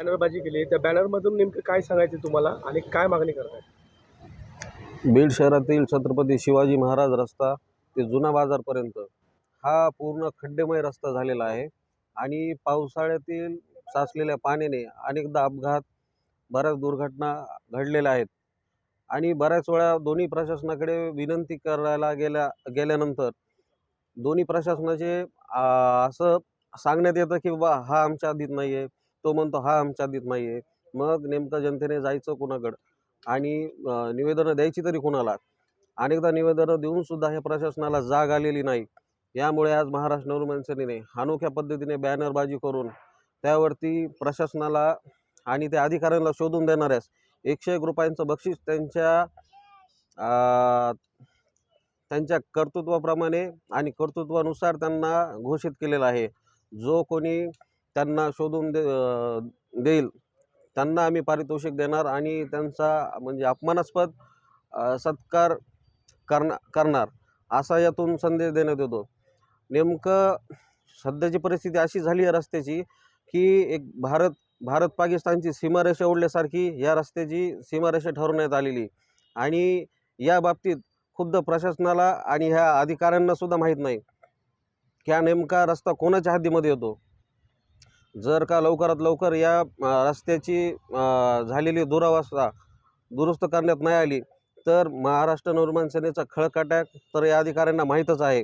बॅनरबाजी केली. त्या बॅनरमधून नेमकं काय सांगायचं तुम्हाला आणि काय मागणी करताय? बीड शहरातील छत्रपती शिवाजी महाराज रस्ता ते जुना बाजारपर्यंत हा पूर्ण खड्डेमय रस्ता झालेला आहे आणि पावसाळ्यातील साचलेल्या पाण्याने अनेकदा अपघात, बऱ्याच दुर्घटना घडलेल्या आहेत आणि बऱ्याच वेळा दोन्ही प्रशासनाकडे विनंती करायला गेल्यानंतर दोन्ही प्रशासनाचे असं सांगण्यात येतं की बाबा हा आमच्या हद्दीत नाही आहे, तो म्हणतो हा आमच्या हद्दीत नाही आहे. मग नेमकं जनतेने जायचं कुणाकडं आणि निवेदनं द्यायची तरी कुणाला? अनेकदा निवेदनं देऊन सुद्धा हे प्रशासनाला जाग आलेली नाही. यामुळे आज महाराष्ट्र नवनिर्माण सेनेने अनोख्या पद्धतीने बॅनरबाजी करून त्यावरती प्रशासनाला आणि त्या अधिकाऱ्यांना शोधून देणाऱ्यास ₹101 बक्षीस त्यांच्या कर्तृत्वाप्रमाणे आणि कर्तृत्वानुसार त्यांना घोषित केलेलं आहे. जो कोणी त्यांना शोधून देईल त्यांना आम्ही पारितोषिक देणार आणि त्यांचा म्हणजे अपमानास्पद सत्कार करणार असा यातून संदेश देण्यात येतो. नेमकं सध्याची परिस्थिती अशी झाली आहे रस्त्याची की एक भारत पाकिस्तानची सीमारेषा ओढल्यासारखी या रस्त्याची सीमारेषा ठरवण्यात आलेली आणि या बाबतीत खुद्द प्रशासनाला आणि ह्या अधिकाऱ्यांना सुद्धा माहीत नाही की हा नेमका रस्ता कोणाच्या हद्दीमध्ये येतो. जर का लवकरात लवकर या रस्त्याची झालेली दुरावस्था दुरुस्त करण्यात नाही आली तर महाराष्ट्र नवनिर्माण सेनेचा खळकाटा तर या अधिकाऱ्यांना माहीतच आहे.